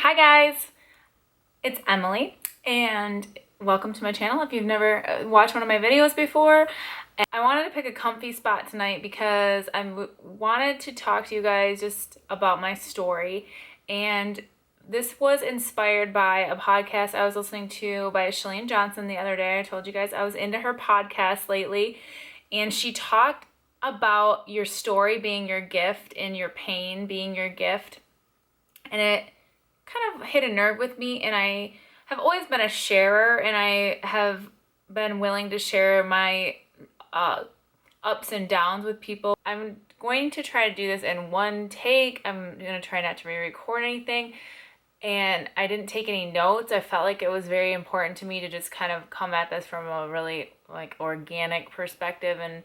Hi guys, it's Emily and welcome to my channel if you've never watched one of my videos before. And I wanted to pick a comfy spot tonight because I wanted to talk to you guys just about my story, and this was inspired by a podcast I was listening to by Shalane Johnson the other day. I told you guys I was into her podcast lately, and she talked about your story being your gift and your pain being your gift, and it kind of hit a nerve with me. And I have always been a sharer, and I have been willing to share my ups and downs with people. I'm going to try to do this in one take. I'm going to try not to re-record anything, and I didn't take any notes. I felt like it was very important to me to just kind of come at this from a really organic perspective and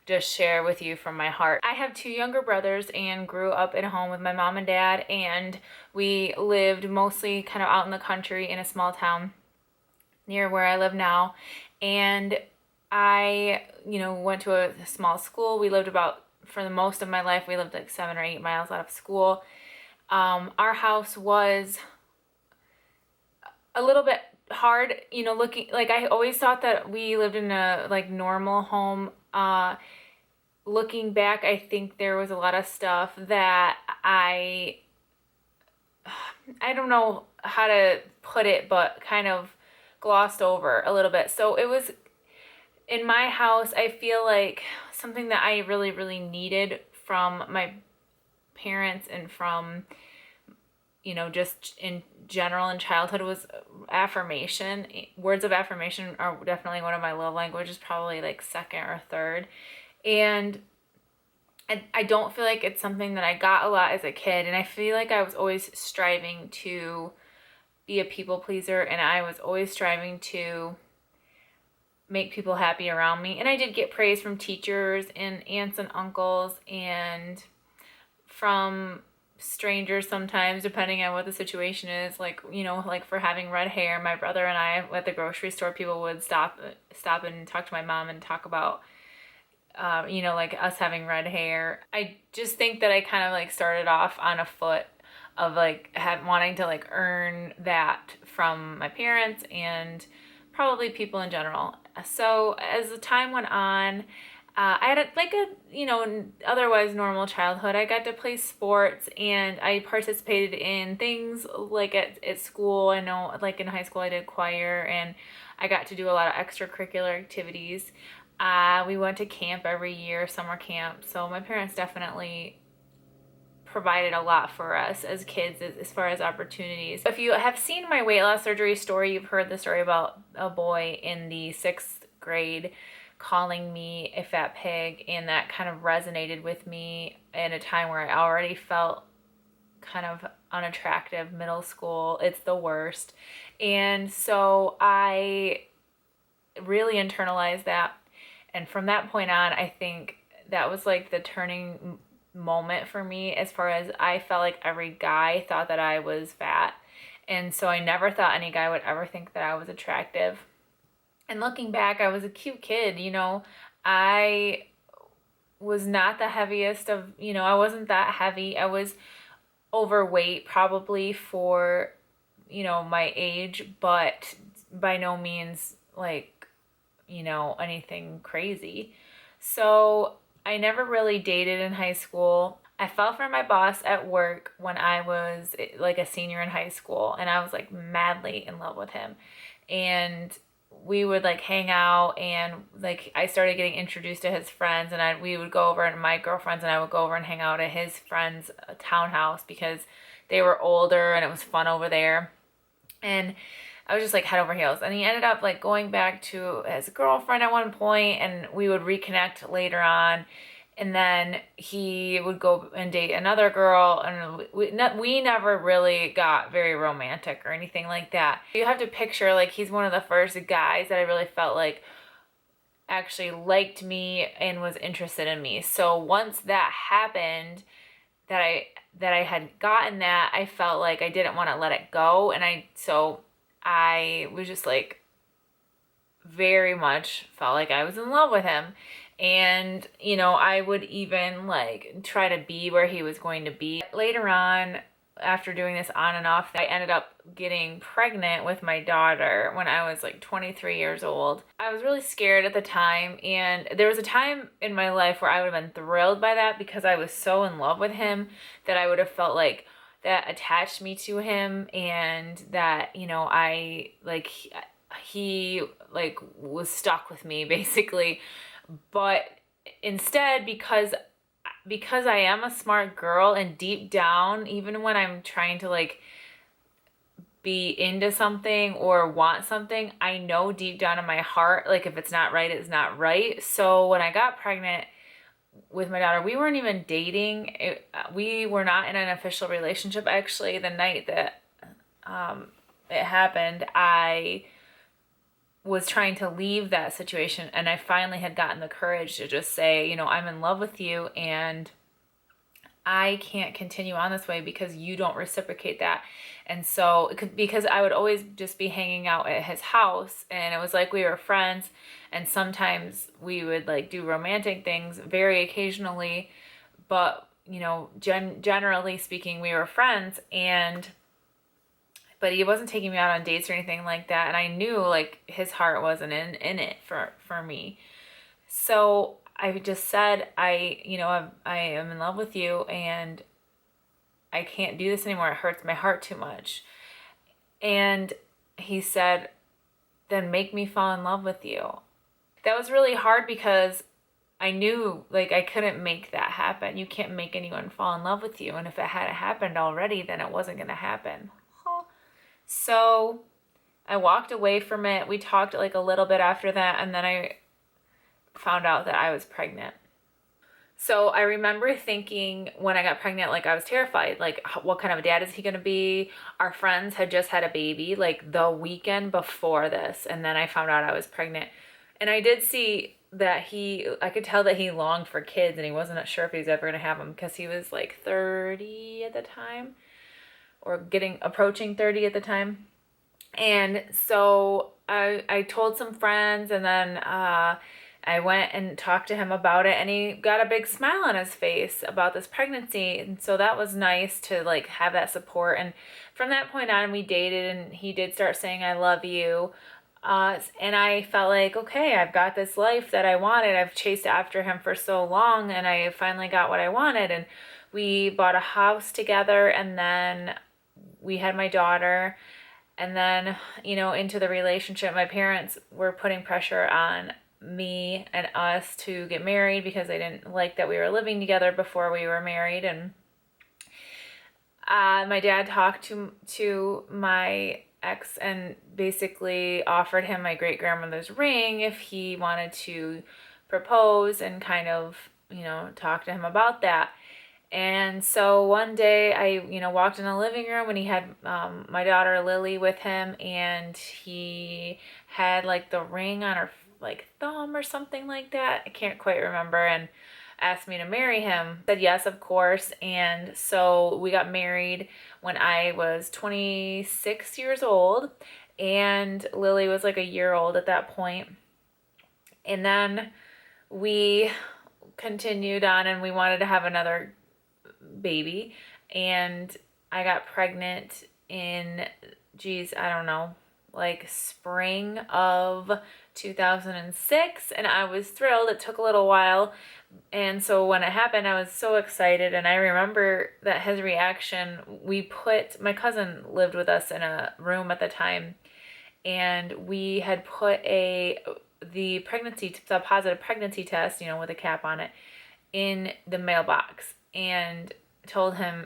just share with you from my heart. I have two younger brothers and grew up in a home with my mom and dad, and we lived mostly kind of out in the country in a small town near where I live now. And I, went to a small school. We lived for the most of my life, we lived like 7 or 8 miles out of school. Our house was a little bit hard, looking, I always thought that we lived in a normal home. Looking back, I think there was a lot of stuff that I don't know how to put it, but kind of glossed over a little bit. So it was in my house, I feel like something that I really, really needed from my parents and from, just in general in childhood was affirmation. Words of affirmation are definitely one of my love languages, probably second or third. And I don't feel like it's something that I got a lot as a kid. And I feel like I was always striving to be a people pleaser, and I was always striving to make people happy around me. And I did get praise from teachers and aunts and uncles and from strangers sometimes, depending on what the situation is. For having red hair. My brother and I at the grocery store, people would stop and talk to my mom and talk about us having red hair. I just think that I kind of started off on a foot of wanting to earn that from my parents and probably people in general. So as the time went on, I had otherwise normal childhood. I got to play sports, and I participated in things at school. I know in high school I did choir, and I got to do a lot of extracurricular activities. We went to camp every year, summer camp. So my parents definitely provided a lot for us as kids as far as opportunities. If you have seen my weight loss surgery story, you've heard the story about a boy in the 6th grade calling me a fat pig, and that kind of resonated with me in a time where I already felt kind of unattractive. Middle school, it's the worst. And so I really internalized that. And from that point on, I think that was the turning moment for me, as far as I felt like every guy thought that I was fat. And so I never thought any guy would ever think that I was attractive. And looking back, I was a cute kid, I was not the heaviest of, I wasn't that heavy. I was overweight probably for, my age, but by no means anything crazy. So I never really dated in high school. I fell for my boss at work when I was a senior in high school, and I was madly in love with him. And we would hang out, and I started getting introduced to his friends, and we would go over, and my girlfriends and I would go over and hang out at his friend's townhouse because they were older and it was fun over there. And I was just head over heels. And he ended up going back to his girlfriend at one point, and we would reconnect later on. And then he would go and date another girl, and we never really got very romantic or anything like that. You have to picture he's one of the first guys that I really felt actually liked me and was interested in me. So once that happened, that I had gotten that, I felt I didn't want to let it go. And I was just very much felt like I was in love with him. And, I would even try to be where he was going to be. Later on, after doing this on and off, I ended up getting pregnant with my daughter when I was like 23 years old. I was really scared at the time, and there was a time in my life where I would have been thrilled by that because I was so in love with him that I would have felt like that attached me to him, and that, you know, I like he like was stuck with me basically. But instead, because I am a smart girl, and deep down, even when I'm trying to like be into something or want something, I know deep down in my heart, like if it's not right, it's not right. So when I got pregnant with my daughter, we weren't even dating. We were not in an official relationship. Actually, the night that it happened, I was trying to leave that situation, and I finally had gotten the courage to just say, you know, I'm in love with you, and I can't continue on this way because you don't reciprocate that. And so, because I would always just be hanging out at his house, and it was like we were friends, and sometimes we would like do romantic things very occasionally, but you know, generally speaking, we were friends. And but he wasn't taking me out on dates or anything like that, and I knew like his heart wasn't in it for me. So I just said, I am in love with you, and I can't do this anymore. It hurts my heart too much. And he said, then make me fall in love with you. That was really hard because I knew like I couldn't make that happen. You can't make anyone fall in love with you. And if it hadn't happened already, then it wasn't going to happen. So I walked away from it. We talked like a little bit after that, and then I found out that I was pregnant. So I remember thinking when I got pregnant, like I was terrified, like what kind of a dad is he going to be? Our friends had just had a baby like the weekend before this, and then I found out I was pregnant. And I did see that I could tell that he longed for kids, and he wasn't sure if he was ever going to have them because he was like 30 at the time, or approaching 30 at the time. And so I told some friends, and then I went and talked to him about it, and he got a big smile on his face about this pregnancy. And so that was nice to like have that support. And from that point on, we dated, and he did start saying, I love you. And I felt like, okay, I've got this life that I wanted. I've chased after him for so long, and I finally got what I wanted. And we bought a house together, and then we had my daughter. And then, you know, into the relationship, my parents were putting pressure on me and us to get married because they didn't like that we were living together before we were married. And my dad talked to my ex and basically offered him my great grandmother's ring if he wanted to propose, and kind of, you know, talk to him about that. And so one day I, you know, walked in the living room, and he had my daughter Lily with him, and he had like the ring on her like thumb or something like that. I can't quite remember. And asked me to marry him. Said yes, of course. And so we got married when I was 26 years old, and Lily was like a year old at that point. And then we continued on, and we wanted to have another baby, and I got pregnant in, I don't know, like spring of 2006, and I was thrilled. It took a little while, and so when it happened, I was so excited. And I remember that his reaction, my cousin lived with us in a room at the time, and we had put the positive pregnancy test, you know, with a cap on it, in the mailbox, and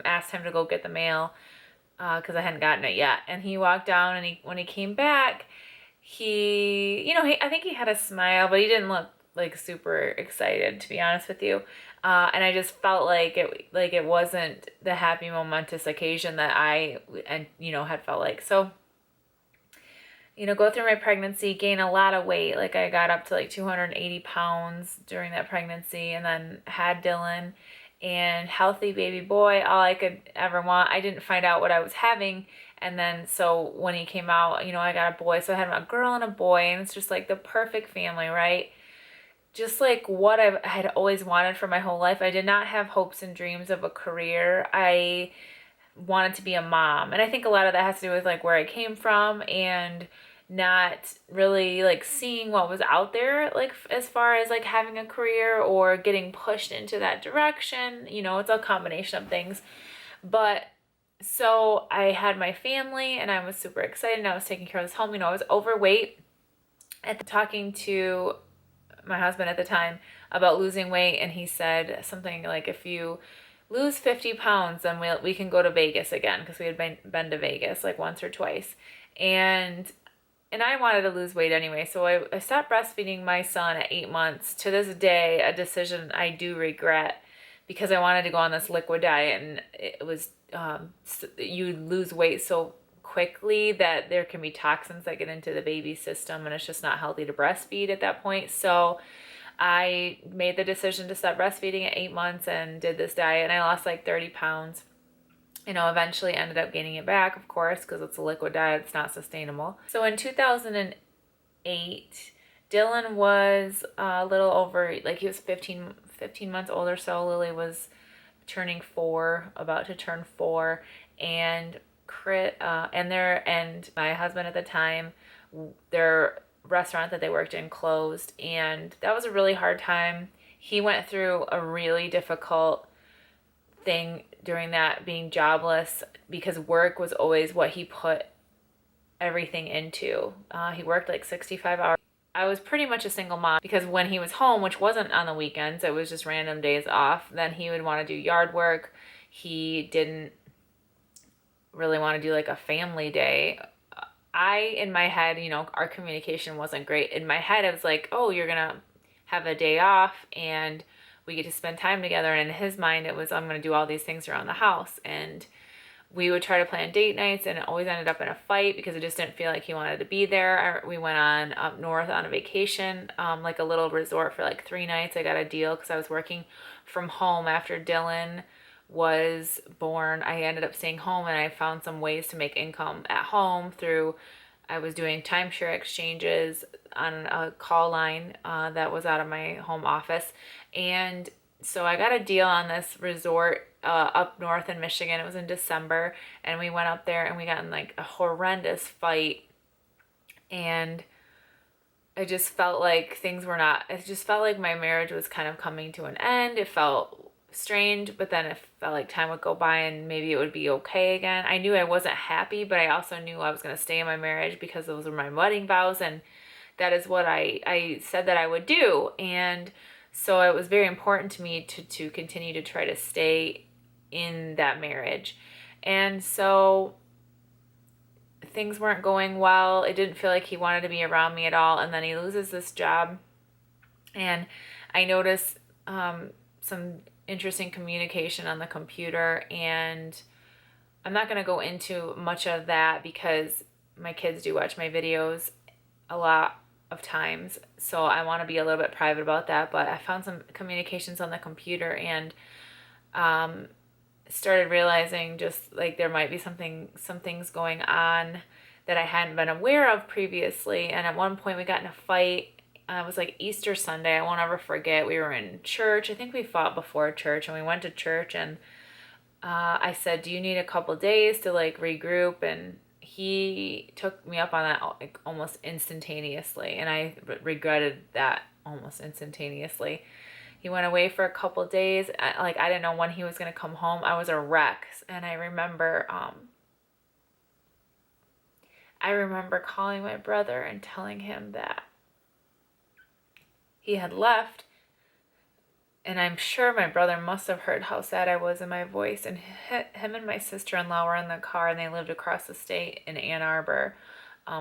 asked him to go get the mail because I hadn't gotten it yet. And he walked down, and when he came back, I think he had a smile, but he didn't look like super excited, to be honest with you. And I just felt like it wasn't the happy momentous occasion that I had felt like. So, go through my pregnancy, gain a lot of weight. Like I got up to like 280 pounds during that pregnancy, and then had Dylan, and healthy baby boy, all I could ever want. I didn't find out what I was having. And then, so when he came out, I got a boy. So I had a girl and a boy, and it's just like the perfect family, right? Just like what I had always wanted for my whole life. I did not have hopes and dreams of a career. I wanted to be a mom. And I think a lot of that has to do with like where I came from and not really like seeing what was out there, like as far as like having a career or getting pushed into that direction. You know, it's a combination of things. But so I had my family and I was super excited. I was taking care of this home. You know, I was overweight. Talking to my husband at the time about losing weight, and he said something like, if you lose 50 pounds, then we can go to Vegas again, because we had been to Vegas like once or twice. And I wanted to lose weight anyway, so I stopped breastfeeding my son at 8 months. To this day, a decision I do regret, because I wanted to go on this liquid diet, and it was you lose weight so quickly that there can be toxins that get into the baby's system, and it's just not healthy to breastfeed at that point. So I made the decision to stop breastfeeding at 8 months and did this diet, and I lost like 30 pounds. You know, eventually ended up gaining it back, of course, because it's a liquid diet. It's not sustainable. So in 2008, Dylan was a little over, like he was 15 months old or so. Lily was turning 4, about to turn 4, and my husband at the time, their restaurant that they worked in closed, and that was a really hard time. He went through a really difficult thing during that, being jobless, because work was always what he put everything into. He worked like 65 hours. I was pretty much a single mom, because when he was home, which wasn't on the weekends, it was just random days off, then he would want to do yard work. He didn't really want to do like a family day. In my head, you know, our communication wasn't great. In my head, I was like, oh, you're going to have a day off and we get to spend time together. And in his mind, it was, I'm going to do all these things around the house. And we would try to plan date nights, and it always ended up in a fight because it just didn't feel like he wanted to be there. We went on up north on a vacation, like a little resort for like 3 nights. I got a deal because I was working from home after Dylan was born. I ended up staying home, and I found some ways to make income at home I was doing timeshare exchanges on a call line that was out of my home office. And so I got a deal on this resort up north in Michigan. It was in December, and we went up there and we got in like a horrendous fight. And I just felt like it just felt like my marriage was kind of coming to an end. It felt strange, but then it felt like time would go by and maybe it would be okay again. I knew I wasn't happy, but I also knew I was going to stay in my marriage because those were my wedding vows, and that is what I said that I would do. And so it was very important to me to continue to try to stay in that marriage. And so things weren't going well. It didn't feel like he wanted to be around me at all. And then he loses this job, and I noticed some interesting communication on the computer, and I'm not going to go into much of that because my kids do watch my videos a lot of times, so I want to be a little bit private about that. But I found some communications on the computer, and started realizing just like there might be some things going on that I hadn't been aware of previously. And at one point we got in a fight. It was like Easter Sunday. I won't ever forget. We were in church. I think we fought before church, and we went to church, and I said, do you need a couple days to like regroup? And he took me up on that like almost instantaneously, and I regretted that almost instantaneously. He went away for a couple days. I didn't know when he was going to come home. I was a wreck. And I remember calling my brother and telling him that he had left. And I'm sure my brother must have heard how sad I was in my voice. And him and my sister-in-law were in the car, and they lived across the state in Ann Arbor,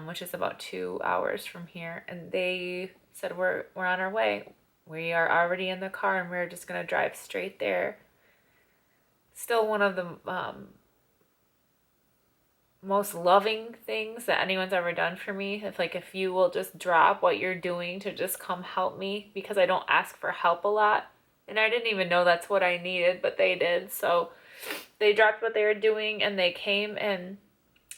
which is about 2 hours from here. And they said, we're on our way. We are already in the car, and we're just going to drive straight there. Still one of the most loving things that anyone's ever done for me. If you will just drop what you're doing to just come help me, because I don't ask for help a lot. And I didn't even know that's what I needed, but they did. So they dropped what they were doing, and they came, and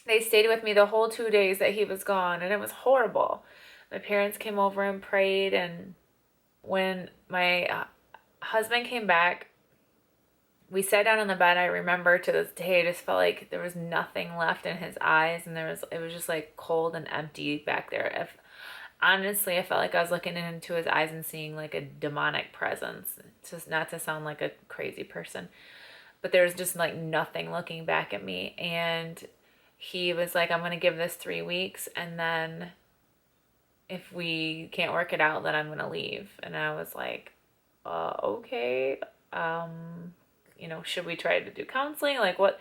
they stayed with me the whole 2 days that he was gone. And it was horrible. My parents came over and prayed, and when my husband came back, we sat down on the bed. I remember to this day, I just felt like there was nothing left in his eyes, and it was just like cold and empty back there. Honestly, I felt like I was looking into his eyes and seeing like a demonic presence. It's just not to sound like a crazy person, but there was just like nothing looking back at me. And he was like, I'm going to give this 3 weeks, and then if we can't work it out, then I'm going to leave. And I was like, okay. Should we try to do counseling? Like, what?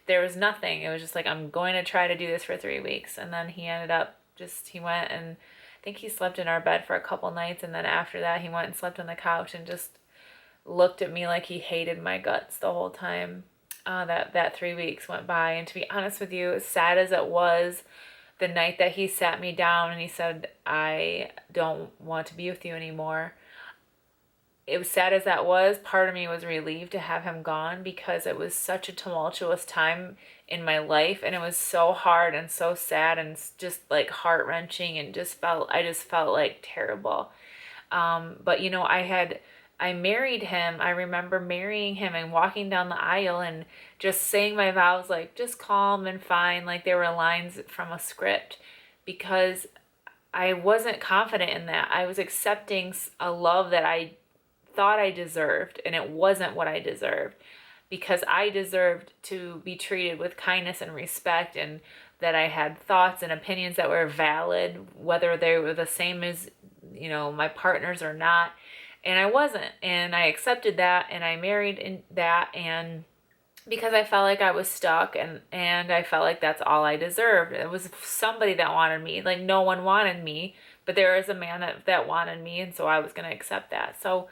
There was nothing. It was just like, I'm going to try to do this for 3 weeks. And then he ended up he went, and I think he slept in our bed for a couple nights. And then after that, he went and slept on the couch and just looked at me like he hated my guts the whole time. That 3 weeks went by. And to be honest with you, as sad as it was, the night that he sat me down and he said, I don't want to be with you anymore, it was sad as that was, part of me was relieved to have him gone, because it was such a tumultuous time in my life, and it was so hard and so sad and just like heart-wrenching, and I just felt like terrible. But I married him. I remember marrying him and walking down the aisle and just saying my vows, like, just calm and fine, like they were lines from a script, because I wasn't confident in that. I was accepting a love that I thought I deserved, and it wasn't what I deserved, because I deserved to be treated with kindness and respect, and that I had thoughts and opinions that were valid, whether they were the same as, my partner's or not. And I wasn't, and I accepted that, and I married in that, and because I felt like I was stuck, and I felt like that's all I deserved. It was somebody that wanted me. Like, no one wanted me, but there was a man that wanted me, and so I was going to accept that. So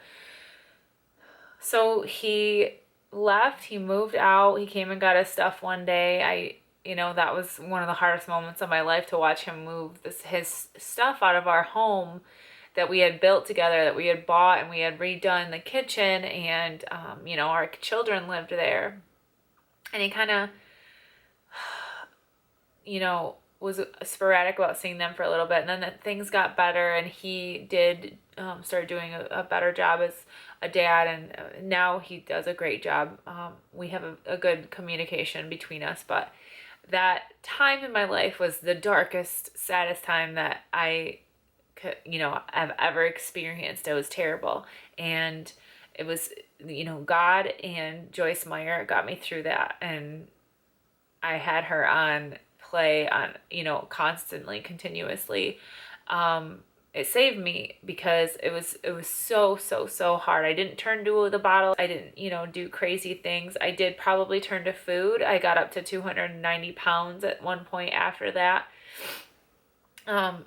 he left, he moved out, he came and got his stuff one day. That was one of the hardest moments of my life, to watch him move his stuff out of our home that we had built together, that we had bought, and we had redone the kitchen, and, our children lived there. And he kind of, was sporadic about seeing them for a little bit. And then things got better, and he did start doing a better job as a dad, and now he does a great job. We have a good communication between us, but that time in my life was the darkest, saddest time that I could, I've ever experienced. It was terrible. And it was, God and Joyce Meyer got me through that. And I had her on play on, constantly, continuously. It saved me, because it was so hard. I didn't turn to the bottle. I didn't, do crazy things. I did probably turn to food. I got up to 290 pounds at one point after that.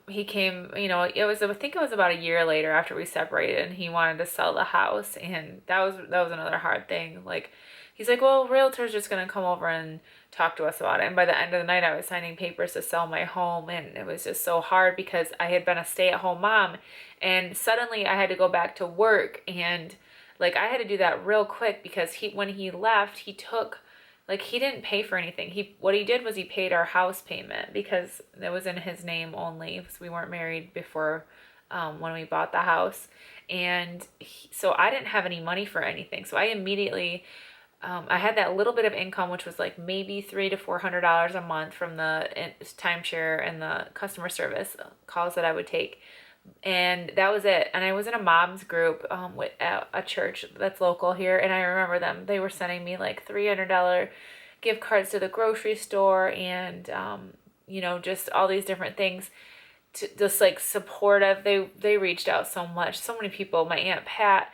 He came, I think it was about a year later after we separated, and he wanted to sell the house. And that was another hard thing. Like, he's like, well, realtor's just going to come over and talk to us about it. And by the end of the night, I was signing papers to sell my home. And it was just so hard, because I had been a stay-at-home mom, and suddenly I had to go back to work. And like, I had to do that real quick, because when he left, he took, like, he didn't pay for anything. What he did was he paid our house payment, because it was in his name only, because we weren't married before, when we bought the house. And so I didn't have any money for anything. So I immediately, I had that little bit of income, which was like maybe $300 to $400 a month from the timeshare and the customer service calls that I would take. And that was it. And I was in a mom's group with a church that's local here. And I remember they were sending me like $300 gift cards to the grocery store, and, just all these different things to just like supportive. They reached out so much. So many people, my Aunt Pat,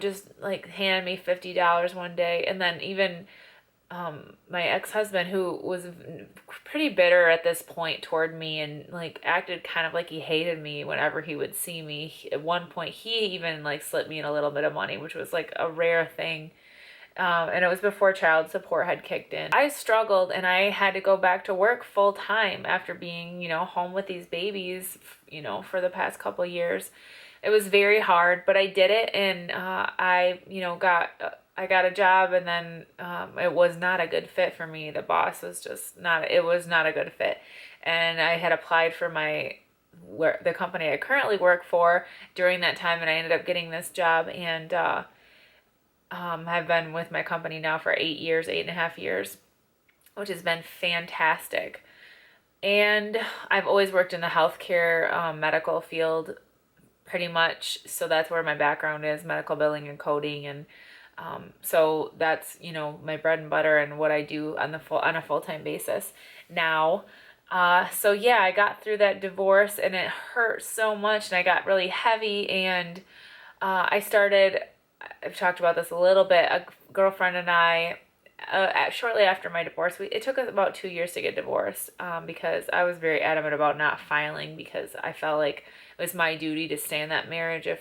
just like handed me $50 one day. And then even my ex-husband, who was pretty bitter at this point toward me, and like acted kind of like he hated me whenever he would see me. At one point, he even like slipped me in a little bit of money, which was like a rare thing. And it was before child support had kicked in. I struggled, and I had to go back to work full time after being, home with these babies, for the past couple of years. It was very hard, but I did it, and I got a job, and then it was not a good fit for me. The boss was it was not a good fit. And I had applied for the company I currently work for during that time, and I ended up getting this job. And I've been with my company now for 8 years, 8.5 years, which has been fantastic. And I've always worked in the healthcare medical field pretty much. So that's where my background is, medical billing and coding. And so that's, my bread and butter and what I do on a full-time basis now. So yeah, I got through that divorce and it hurt so much and I got really heavy and I've talked about this a little bit, a girlfriend and I, shortly after my divorce, it took us about 2 years to get divorced because I was very adamant about not filing because I felt like it was my duty to stay in that marriage if,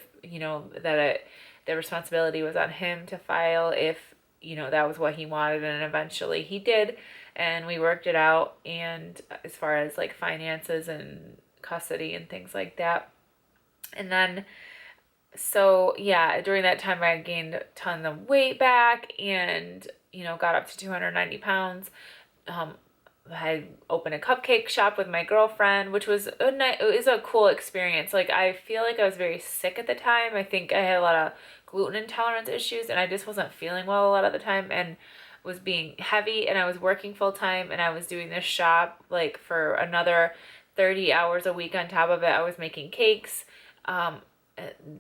the responsibility was on him to file if, that was what he wanted, and eventually he did, and we worked it out, and as far as like finances and custody and things like that. And then so yeah, during that time I gained a ton of weight back and, got up to 290 pounds. I opened a cupcake shop with my girlfriend, which was it was a cool experience. Like, I feel like I was very sick at the time. I think I had a lot of gluten intolerance issues and I just wasn't feeling well a lot of the time and was being heavy, and I was working full time, and I was doing this shop like for another 30 hours a week on top of it. I was making cakes,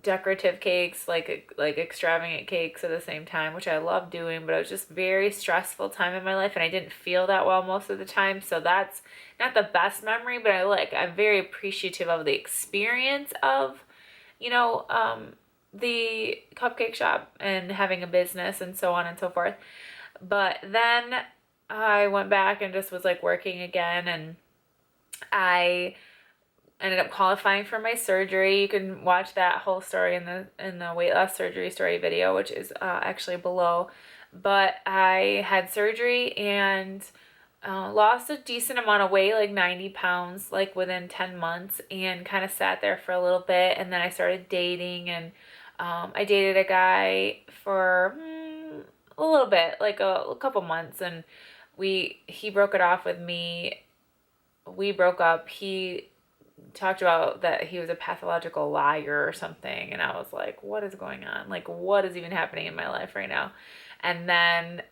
decorative cakes, like extravagant cakes at the same time, which I love doing, but it was just very stressful time in my life and I didn't feel that well most of the time. So that's not the best memory, but I'm very appreciative of the experience of, the cupcake shop and having a business and so on and so forth. But then I went back and just was like working again, and I ended up qualifying for my surgery. You can watch that whole story in the weight loss surgery story video, which is actually below. But I had surgery and lost a decent amount of weight, like 90 pounds, like within 10 months, and kind of sat there for a little bit. And then I started dating, and I dated a guy for a little bit, like a couple months, and he broke it off with me. We broke up. He talked about that he was a pathological liar or something, and I was like, what is going on? Like, what is even happening in my life right now? And then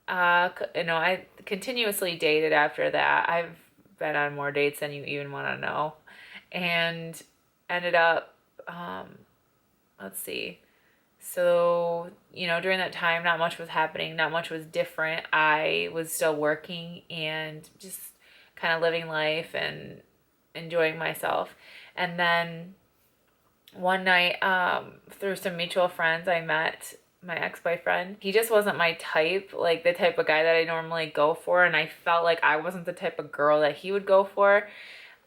I continuously dated after that. I've been on more dates than you even want to know, and ended up let's see. So, during that time, not much was happening, not much was different. I was still working and just kind of living life and enjoying myself. And then one night, through some mutual friends, I met my ex-boyfriend. He just wasn't my type, like the type of guy that I normally go for, and I felt like I wasn't the type of girl that he would go for,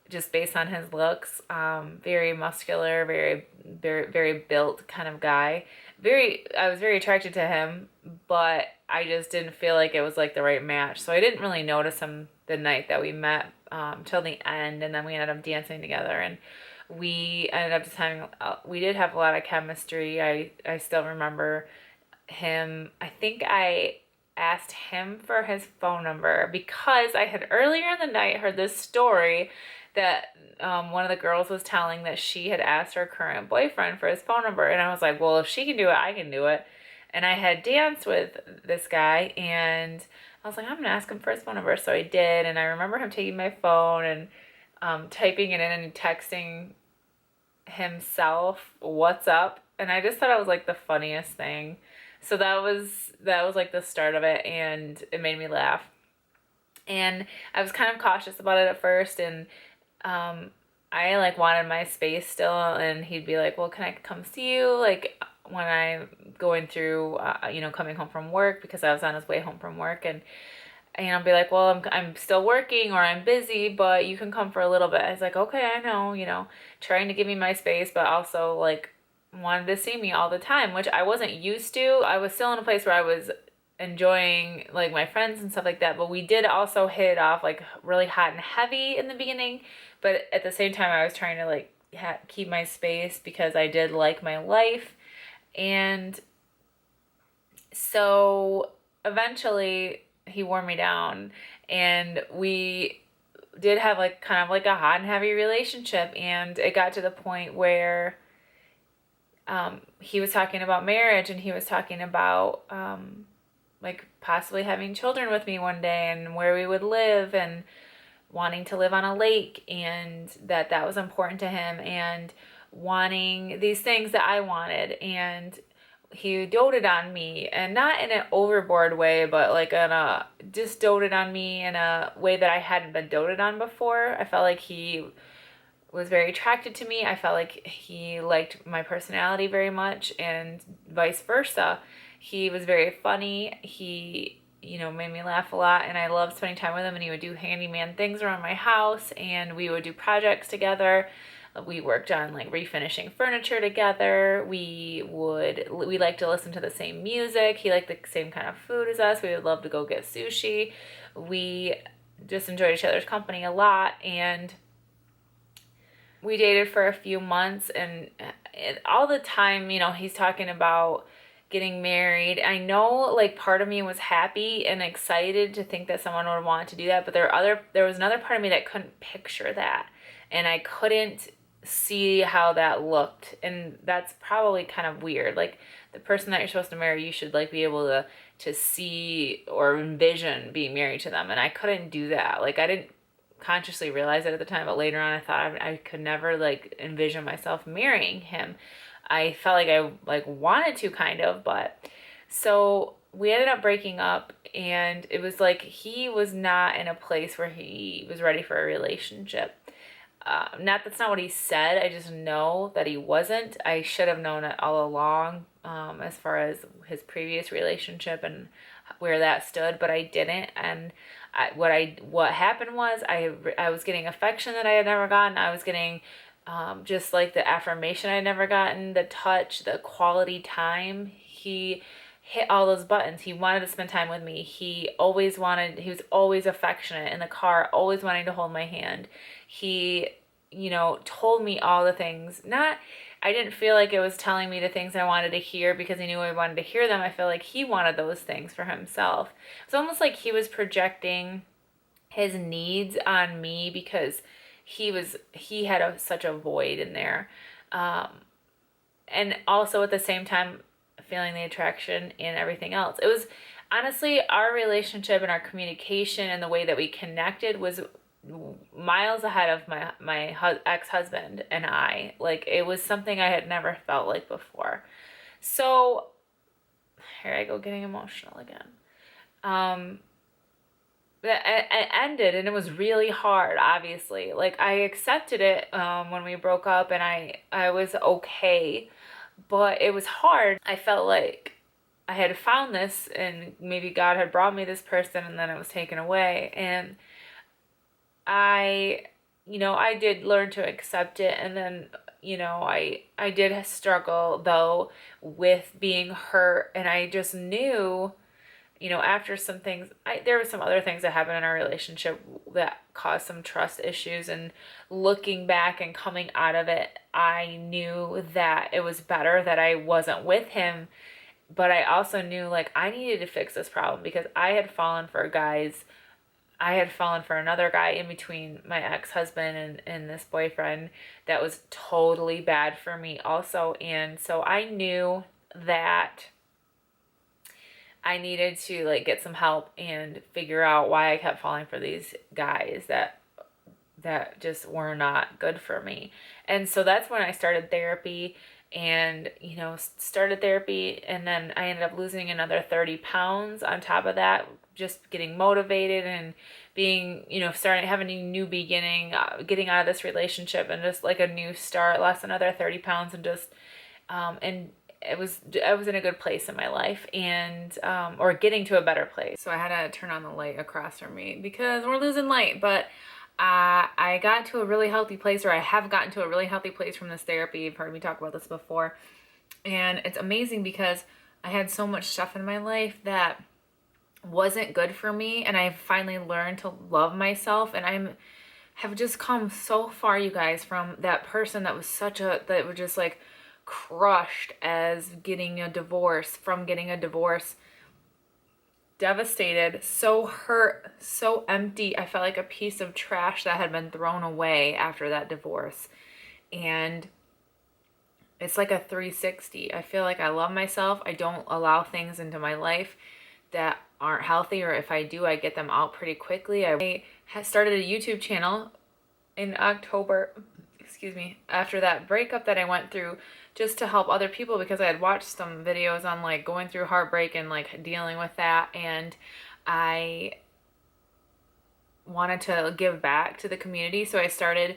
just based on his looks. Very muscular, very, very, very built kind of guy. I was very attracted to him, but I just didn't feel like it was like the right match. So I didn't really notice him the night that we met till the end, and then we ended up dancing together, and we ended up just having, we did have a lot of chemistry. I still remember him. I think I asked him for his phone number because I had earlier in the night heard this story that one of the girls was telling that she had asked her current boyfriend for his phone number. And I was like, well, if she can do it, I can do it. And I had danced with this guy, and I was like, I'm going to ask him for his phone number. So I did. And I remember him taking my phone and typing it in and texting himself, what's up? And I just thought it was like the funniest thing. So that was like the start of it, and it made me laugh. And I was kind of cautious about it at first, and I like wanted my space still, and he'd be like, well, can I come see you? Like when I'm going through, coming home from work, because I was on his way home from work, and I'll be like, well, I'm still working, or I'm busy, but you can come for a little bit. I was like, okay, I know, trying to give me my space, but also like wanted to see me all the time, which I wasn't used to. I was still in a place where I was enjoying like my friends and stuff like that, but we did also hit it off like really hot and heavy in the beginning, but at the same time I was trying to like keep my space because I did like my life. And so eventually he wore me down, and we did have like kind of like a hot and heavy relationship, and it got to the point where he was talking about marriage, and he was talking about like possibly having children with me one day, and where we would live, and wanting to live on a lake, and that was important to him, and wanting these things that I wanted. And he doted on me, and not in an overboard way, but like just doted on me in a way that I hadn't been doted on before. I felt like he was very attracted to me. I felt like he liked my personality very much, and vice versa. He was very funny. He, made me laugh a lot, and I loved spending time with him, and he would do handyman things around my house, and we would do projects together. We worked on like refinishing furniture together. We liked to listen to the same music. He liked the same kind of food as us. We would love to go get sushi. We just enjoyed each other's company a lot, and we dated for a few months, and all the time, he's talking about getting married. I know like part of me was happy and excited to think that someone would want to do that, but there was another part of me that couldn't picture that, and I couldn't see how that looked. And that's probably kind of weird. Like, the person that you're supposed to marry, you should like be able to see or envision being married to them, and I couldn't do that. Like, I didn't consciously realize it at the time, but later on I thought I could never like envision myself marrying him. I felt like I like wanted to, kind of, but so we ended up breaking up, and it was like he was not in a place where he was ready for a relationship. That's not what he said. I just know that he wasn't. I should have known it all along, as far as his previous relationship and where that stood, but I didn't. And what happened was I was getting affection that I had never gotten. I was getting just like the affirmation I had never gotten, the touch, the quality time. He hit all those buttons. He wanted to spend time with me. He was always affectionate in the car, always wanting to hold my hand. He, told me all the things. I didn't feel like it was telling me the things I wanted to hear because he knew I wanted to hear them. I feel like he wanted those things for himself. It's almost like he was projecting his needs on me because he had such a void in there. And also at the same time, feeling the attraction and everything else. It was honestly, our relationship and our communication and the way that we connected was miles ahead of my ex-husband and I. Like, it was something I had never felt like before. So here I go getting emotional again. It ended, and it was really hard, obviously. Like, I accepted it when we broke up, and I was okay, but it was hard. I felt like I had found this, and maybe God had brought me this person, and then it was taken away. And I did learn to accept it, and then, I did struggle, though, with being hurt, and I just knew, after some things, there were some other things that happened in our relationship that caused some trust issues, and looking back and coming out of it, I knew that it was better that I wasn't with him, but I also knew, like, I needed to fix this problem because I had fallen for another guy in between my ex-husband and this boyfriend that was totally bad for me also. And so I knew that I needed to like get some help and figure out why I kept falling for these guys that just were not good for me. And so that's when I started therapy, and and then I ended up losing another 30 pounds on top of that, just getting motivated and being, starting having a new beginning, getting out of this relationship and just like a new start, lost another 30 pounds, and just and I was in a good place in my life, and or getting to a better place. So I had to turn on the light across from me because we're losing light. But I got to a really healthy place, or I have gotten to a really healthy place from this therapy. You've heard me talk about this before, and it's amazing because I had so much stuff in my life that wasn't good for me, and I finally learned to love myself, and have just come so far, you guys, from that person that was that was just like crushed as getting a divorce, devastated, so hurt, so empty. I felt like a piece of trash that had been thrown away after that divorce. And it's like a 360. I feel like I love myself. I don't allow things into my life that aren't healthy, or if I do, I get them out pretty quickly. I started a YouTube channel in October, excuse me, after that breakup that I went through, just to help other people, because I had watched some videos on like going through heartbreak and like dealing with that, and I wanted to give back to the community. So I started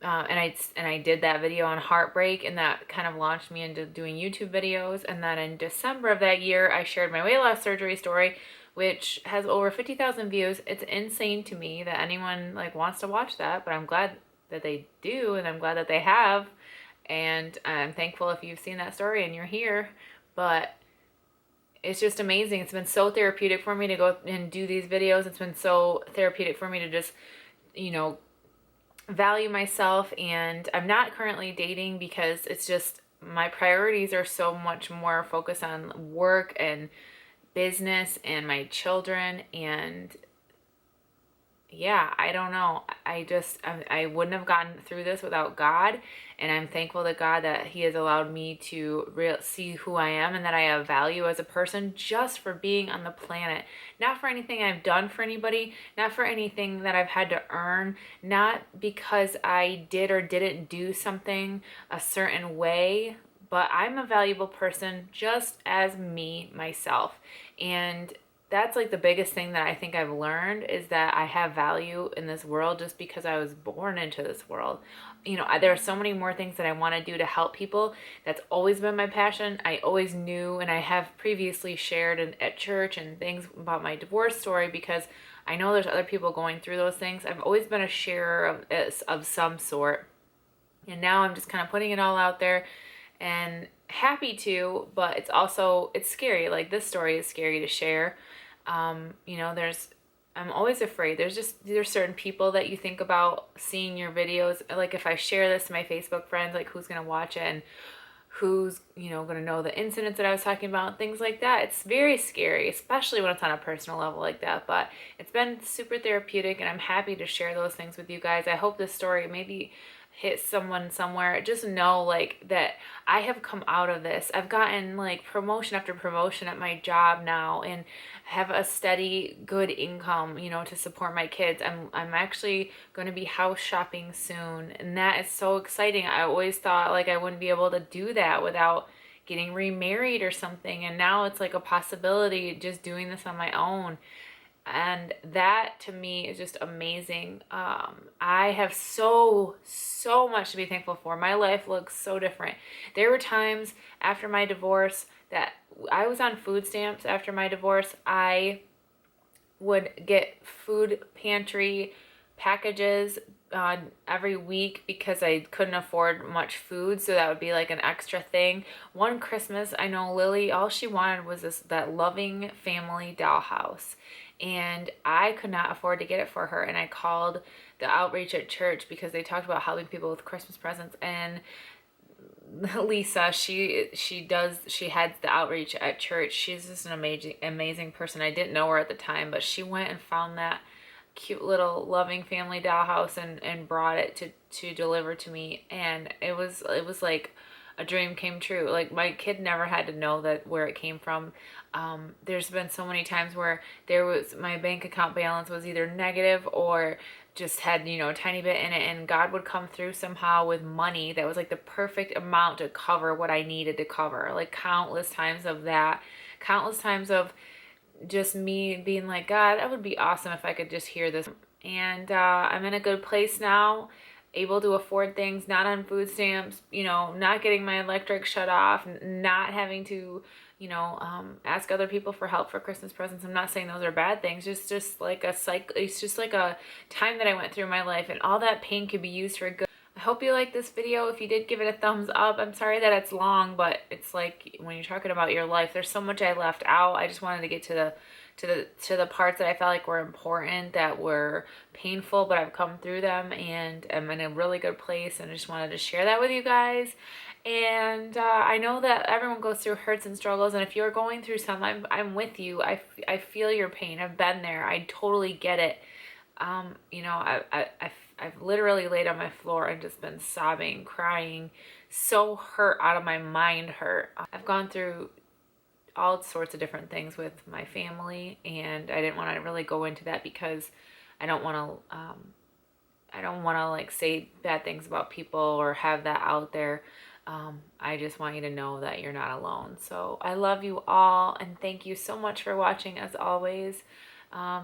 and I did that video on heartbreak, and that kind of launched me into doing YouTube videos. And then in December of that year, I shared my weight loss surgery story, which has over 50,000 views. It's insane to me that anyone like wants to watch that, but I'm glad that they do, and I'm glad that they have. And I'm thankful if you've seen that story and you're here. But it's just amazing. It's been so therapeutic for me to go and do these videos. It's been so therapeutic for me to just, you know, value myself. And I'm not currently dating because it's just my priorities are so much more focused on work and business and my children. And yeah, I don't know. I wouldn't have gotten through this without God. And I'm thankful to God that He has allowed me to see who I am, and that I have value as a person just for being on the planet. Not for anything I've done for anybody, not for anything that I've had to earn, not because I did or didn't do something a certain way, but I'm a valuable person just as me, myself. And that's like the biggest thing that I think I've learned, is that I have value in this world just because I was born into this world. You know, there are so many more things that I want to do to help people. That's always been my passion. I always knew, and I have previously shared at church and things about my divorce story, because I know there's other people going through those things. I've always been a sharer of some sort. And now I'm just kind of putting it all out there, and happy to, but it's scary. Like, this story is scary to share. You know, I'm always afraid. There's certain people that you think about seeing your videos. Like, if I share this to my Facebook friends, like, who's going to watch it, and who's, you know, going to know the incidents that I was talking about, things like that. It's very scary, especially when it's on a personal level like that. But it's been super therapeutic, and I'm happy to share those things with you guys. I hope this story maybe hit someone somewhere. Just know, like, that I have come out of this. I've gotten like promotion after promotion at my job now, and have a steady good income, you know, to support my kids. I'm actually going to be house shopping soon, and that is so exciting. I always thought like I wouldn't be able to do that without getting remarried or something, and now it's like a possibility just doing this on my own. And that to me is just amazing. I have so much to be thankful for. My life looks so different. There were times after my divorce that I was on food stamps. After my divorce, I would get food pantry packages every week because I couldn't afford much food, so that would be like an extra thing. One Christmas, I know Lily, all she wanted was that loving family dollhouse, and I could not afford to get it for her. And I called the outreach at church because they talked about helping people with Christmas presents, and Lisa, she heads the outreach at church. She's just an amazing person. I didn't know her at the time, but she went and found that cute little loving family dollhouse and brought it to deliver to me, and it was like a dream came true. Like, my kid never had to know that where it came from. There's been so many times where my bank account balance was either negative or just had, you know, a tiny bit in it, and God would come through somehow with money that was like the perfect amount to cover what I needed to cover. Like, countless times of that, countless times of just me being like, God, that would be awesome if I could just hear this. And I'm in a good place now, able to afford things, not on food stamps, you know, not getting my electric shut off, not having to, you know, ask other people for help for Christmas presents. I'm not saying those are bad things. Just like a cycle. It's just like a time that I went through in my life, and all that pain could be used for good. I hope you liked this video. If you did, give it a thumbs up. I'm sorry that it's long, but it's like when you're talking about your life, there's so much I left out. I just wanted to get to the parts that I felt like were important, that were painful, but I've come through them, and I'm in a really good place, and I just wanted to share that with you guys. And I know that everyone goes through hurts and struggles, and if you're going through some, I'm with you. I feel your pain. I've been there. I totally get it. You know, I I've literally laid on my floor and just been sobbing, crying, so hurt, out of my mind hurt. I've gone through all sorts of different things with my family, and I didn't want to really go into that because I don't want to like say bad things about people or have that out there. I just want you to know that you're not alone. So I love you all, and thank you so much for watching as always. Yeah,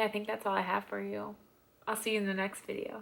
I think that's all I have for you. I'll see you in the next video.